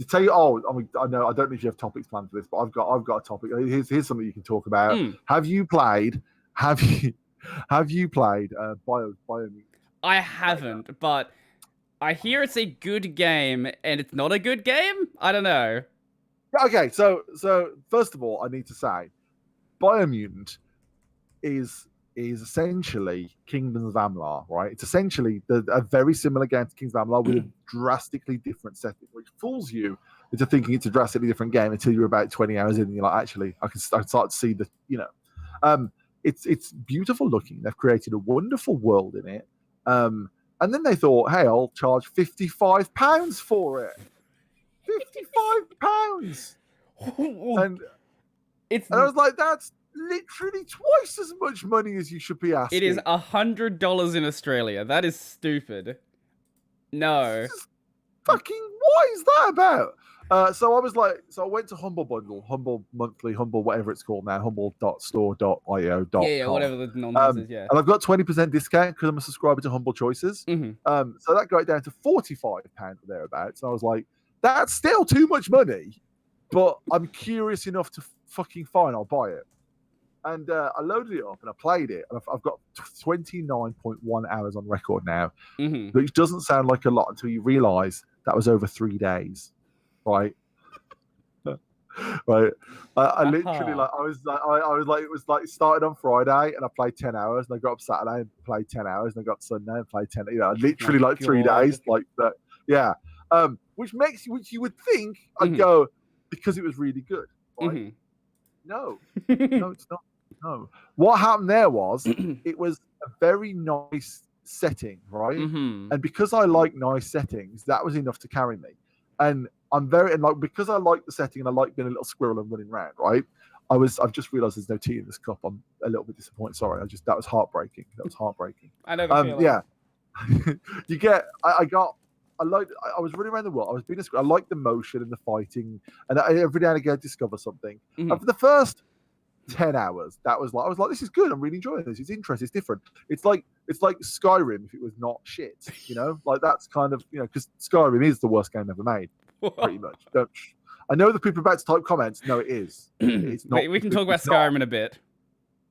tell you. Oh, I mean, I know. I don't know if you have topics planned for this, but I've got a topic. Here's something you can talk about. Have you played? Have you played Biomutant? I haven't, but I hear it's a good game, and it's not a good game. I don't know. Okay, so first of all, I need to say, Biomutant is essentially Kingdoms of Amalur, right? It's essentially a very similar game to Kingdoms of Amalur with a drastically different setting, which fools you into thinking it's a drastically different game until you're about 20 hours in and you're like, actually, I can start to see the, it's beautiful looking. They've created a wonderful world in it. And then they thought, hey, I'll charge £55 for it. £55. And I was like, that's literally twice as much money as you should be asking. It is $100 in Australia. That is stupid. No. Fucking, what is that about? So I was like, I went to Humble Bundle, Humble Monthly, Humble, whatever it's called now, humble.store.io. Yeah, whatever the nonsense is, yeah. And I've got 20% discount because I'm a subscriber to Humble Choices. So that got it down to £45 or thereabouts. And I was like, that's still too much money, but I'm curious enough to fucking fine, I'll buy it. And I loaded it up and I played it. And I've got 29.1 hours on record now, which doesn't sound like a lot until you realize that was over 3 days, right? Right. I literally I was like, it was like it started on Friday and I played 10 hours and I got up Saturday and played 10 hours and I got Sunday and played 10. Literally like 3 days, like that. Yeah. Which you would think I'd go because it was really good. Right? No, it's not. No. What happened there was it was a very nice setting, right? And because I like nice settings, that was enough to carry me. And because I like the setting and I like being a little squirrel and running around, right? I've just realized there's no tea in this cup. I'm a little bit disappointed. Sorry, that was heartbreaking. I know the feeling. Yeah. I was running around the world. I was being I like the motion and the fighting, and every now and again I discover something. And for the first 10 hours, I was like, this is good. I'm really enjoying this. It's interesting. It's different. It's like Skyrim if it was not shit. Like that's kind of because Skyrim is the worst game ever made, pretty much. I know the people are about to type comments. No, it is. It's not. We can talk about Skyrim in a bit.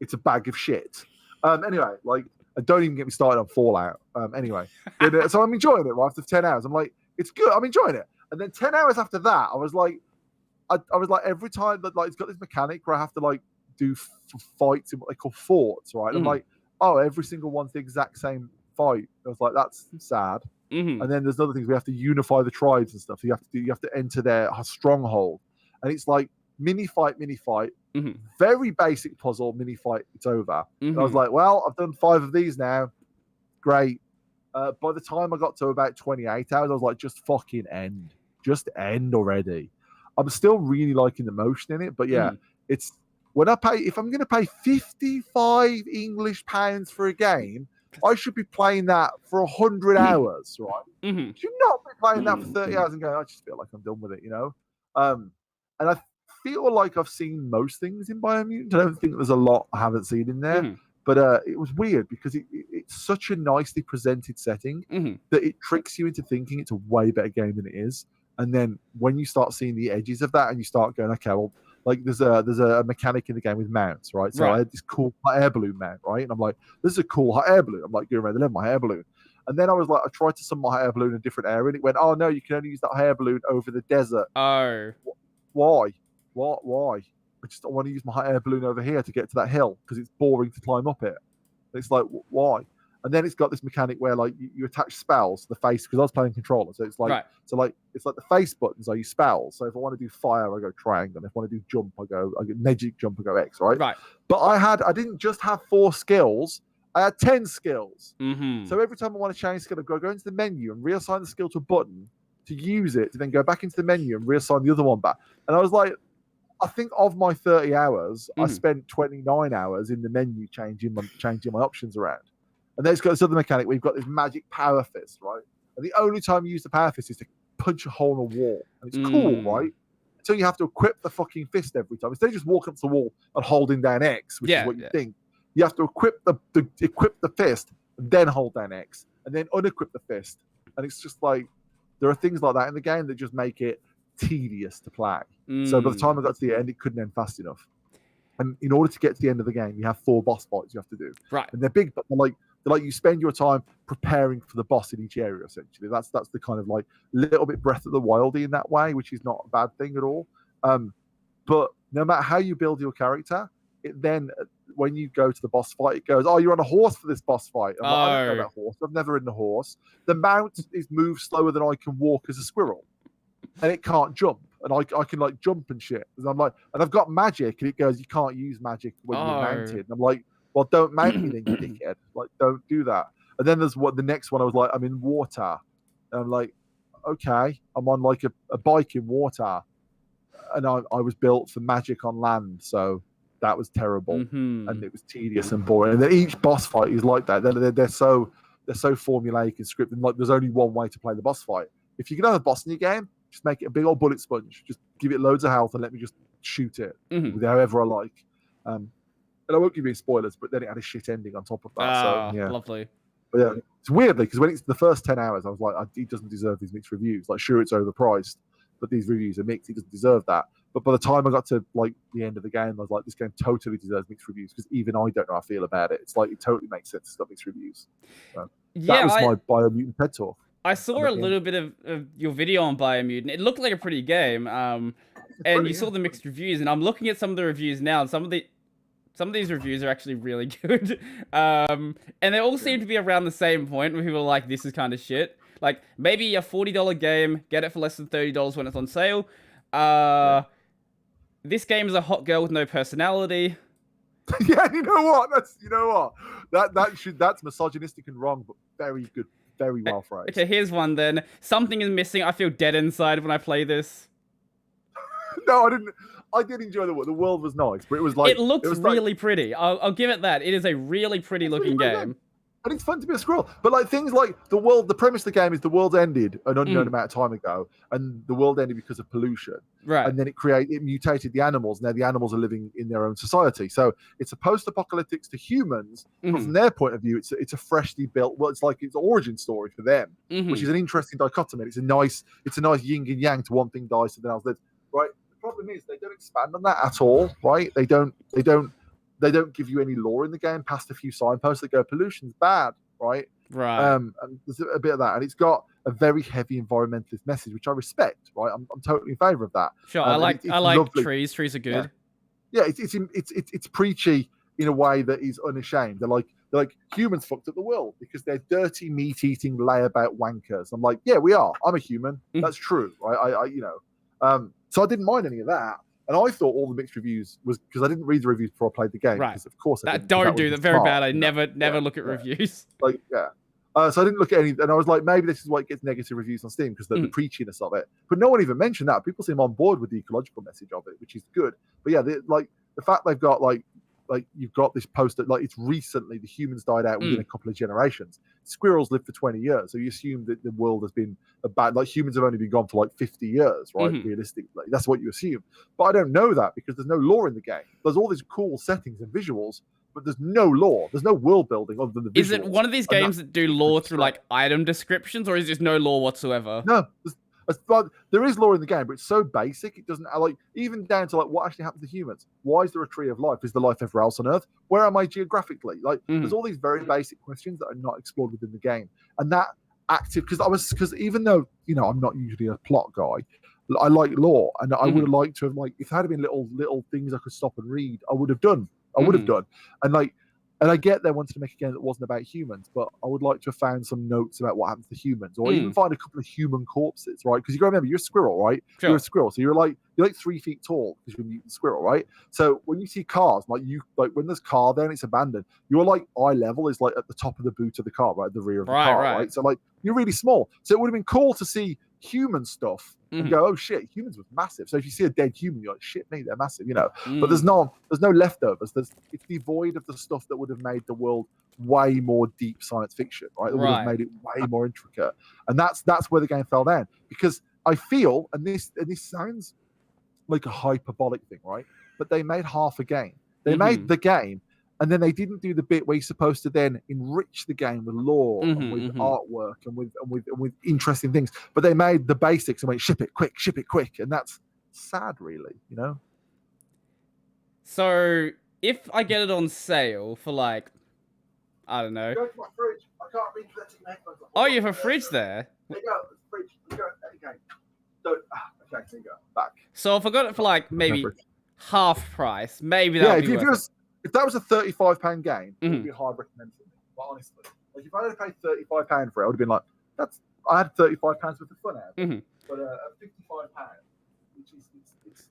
It's a bag of shit. Anyway, don't even get me started on Fallout. Anyway, so I'm enjoying it. Right after 10 hours, I'm like, it's good. I'm enjoying it. And then 10 hours after that, I was like, every time that it's got this mechanic where I have to do fights in what they call forts, right? I'm like, oh, every single one's the exact same fight. I was like, that's sad. And then there's other things we have to unify the tribes and stuff. So you have to enter their stronghold, and it's like mini fight, very basic puzzle, mini fight. It's over. And I was like, well, I've done 5 of these now. Great. By the time I got to about 28 hours, I was like, just fucking end. Just end already. I'm still really liking the motion in it, but yeah, it's if I'm going to pay 55 English pounds for a game, I should be playing that for 100 hours, right? Should not be playing that for 30 hours and going, I just feel like I'm done with it, And I feel like I've seen most things in Biomutant. I don't think there's a lot I haven't seen in there. But it was weird because it's such a nicely presented setting that it tricks you into thinking it's a way better game than it is. And then when you start seeing the edges of that and you start going, okay, well, there's a mechanic in the game with mounts, right? So I had this cool hot air balloon mount, right? And I'm like, this is a cool hot air balloon. I'm like, going around the level, my air balloon. And then I was like, I tried to summon my hot air balloon in a different area, and it went, oh no, you can only use that hot air balloon over the desert. Oh. Why? Why? I just want to use my hot air balloon over here to get to that hill because it's boring to climb up it. It's like, why? And then it's got this mechanic where you attach spells to the face because I was playing controller, so it's like it's like the face buttons are your spells. So if I want to do fire, I go triangle. If I want to do jump, I go magic jump, I go X, right? Right. But I didn't just have 4 skills. I had 10 skills. So every time I want to change skill, I go into the menu and reassign the skill to a button to use it, to then go back into the menu and reassign the other one back. And I was like, I think of my 30 hours, I spent 29 hours in the menu changing my options around. And then it's got this other mechanic where you've got this magic power fist, right? And the only time you use the power fist is to punch a hole in a wall. And it's cool, right? So you have to equip the fucking fist every time. Instead of just walking up to the wall and holding down X, which is what you think, you have to equip the fist and then hold down X and then unequip the fist. And it's just like, there are things like that in the game that just make it tedious to play. So by the time I got to the end, it couldn't end fast enough. And in order to get to the end of the game, you have 4 boss fights you have to do. Right. And they're big, but they're like you spend your time preparing for the boss in each area. Essentially, that's the kind of like little bit Breath of the Wildy in that way, which is not a bad thing at all. But no matter how you build your character, it then when you go to the boss fight, it goes, "Oh, you're on a horse for this boss fight." I'm like, I don't know that horse. I've never ridden a horse. The mount moves slower than I can walk as a squirrel, and it can't jump. And I can like jump and shit. And I'm like, and I've got magic, and it goes, you can't use magic when you're mounted. And I'm like, well, don't mount me then, you dickhead. Like, don't do that. And then there's the next one. I was like, I'm in water, and I'm like, okay, I'm on like a bike in water, and I was built for magic on land, so that was terrible, and it was tedious and boring. And then each boss fight is like that. They're so formulaic and scripted. Like, there's only one way to play the boss fight. If you can have a boss in your game, just make it a big old bullet sponge. Just give it loads of health and let me just shoot it with however I like. And I won't give you spoilers, but then it had a shit ending on top of that. So yeah, lovely. But yeah, it's weirdly because when it's the first 10 hours, I was like, he doesn't deserve these mixed reviews. Like, sure, it's overpriced, but these reviews are mixed. He doesn't deserve that. But by the time I got to like the end of the game, I was like, this game totally deserves mixed reviews because even I don't know how I feel about it. It's like it totally makes sense to have mixed reviews. So that was my Biomutant TED Talk. I saw a little bit of your video on Biomutant. It looked like a pretty game. And you saw the mixed reviews, and I'm looking at some of the reviews now, and some of these reviews are actually really good. And they all seem to be around the same point where people are like, this is kind of shit. Like, maybe a $40 game, get it for less than $30 when it's on sale. This game is a hot girl with no personality. Yeah, you know what? That's misogynistic and wrong, but very good, very well phrased. Okay, here's one then. Something is missing. I feel dead inside when I play this. No, I didn't. I did enjoy the world. The world was nice, but it was like it looks really pretty. I'll give it that. It is a really pretty looking game. And it's fun to be a squirrel. But like things like the premise of the game is the world ended an unknown amount of time ago, and the world ended because of pollution. Right. And then it mutated the animals. Now the animals are living in their own society. So it's a post-apocalyptic to humans, but from their point of view, it's a freshly built. Well, it's like it's an origin story for them, which is an interesting dichotomy. It's a nice yin and yang to one thing dies, something else lives. Right. The problem is they don't expand on that at all. Right. They don't give you any lore in the game past a few signposts that go pollution's bad, right? Right. And there's a bit of that, and it's got a very heavy environmentalist message, which I respect, right? I'm totally in favor of that. Sure, I like lovely. Trees. Trees are good. Yeah, it's preachy in a way that is unashamed. They're like humans fucked up the world because they're dirty meat-eating layabout wankers. I'm like, yeah, we are. I'm a human. That's true, right? So I didn't mind any of that. And I thought all the mixed reviews was because I didn't read the reviews before I played the game. Right. Because of course I didn't. Don't do that. Very bad. I never look at reviews. Like, yeah. So I didn't look at any, and I was like, maybe this is why it gets negative reviews on Steam because the preachiness of it. But no one even mentioned that. People seem on board with the ecological message of it, which is good. But yeah, the fact they've got like you've got this poster, like it's recently the humans died out within a couple of generations. Squirrels live for 20 years, so you assume that the world has been humans have only been gone for like 50 years, right? Realistically, that's what you assume. But I don't know that because there's no lore in the game. There's all these cool settings and visuals, but there's no lore. There's no world building other than the visuals. Is it one of these games that do lore through like item descriptions, or is there no lore whatsoever? No. There is lore in the game, but it's so basic. It doesn't like even down to like what actually happens to humans. Why is there a tree of life? Is there life ever else on Earth? Where am I geographically? Like, there's all these very basic questions that are not explored within the game, and that active because even though I'm not usually a plot guy, I like lore, and I would have liked to have if there had been little things I could stop and read, I would have done. And I get they wanted to make a game that wasn't about humans, but I would like to have found some notes about what happens to humans, or even find a couple of human corpses, right? Because you got to remember, you're a squirrel, right? Sure. You're a squirrel, so you're like 3 feet tall because you're a mutant squirrel, right? So when you see cars, when there's car there and it's abandoned, your eye level is like at the top of the boot of the car, right, at the rear of the car, right? So you're really small. So it would have been cool to see human stuff and go, oh shit, humans was massive. So if you see a dead human, you're like, shit me, they're massive, But there's no leftovers. It's devoid of the stuff that would have made the world way more deep science fiction, right? That would have made it way more intricate. And that's where the game fell down. Because I feel, and this sounds like a hyperbolic thing, right? But they made half a game. They made the game And then they didn't do the bit where you're supposed to then enrich the game with lore and with artwork and with interesting things. But they made the basics and went, ship it quick, and that's sad, really. You know. So if I get it on sale for like, I don't know. Go to my fridge. I can't read the headphones. Oh, you have a fridge there. There you go. Fridge. There you go. Okay, there you go. Back. So if I got it for like maybe half price, maybe that would be worth it. If that was a £35 game, it would be a hard recommend for me. But honestly, like if I had paid £35 for it, I would have been like, I had £35 worth of fun out of it. But at £55, which is it's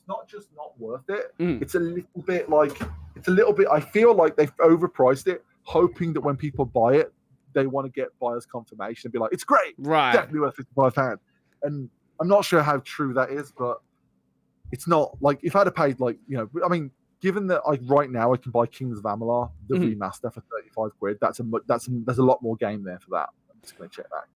not just not worth it. It's a little bit. I feel like they've overpriced it, hoping that when people buy it, they want to get buyer's confirmation and be like, it's great, right? Definitely worth £55. And I'm not sure how true that is, but it's not like if I'd have paid I mean. Given that right now I can buy Kings of Amalur, the remaster for £35, there's a lot more game there for that. I'm just going to check that.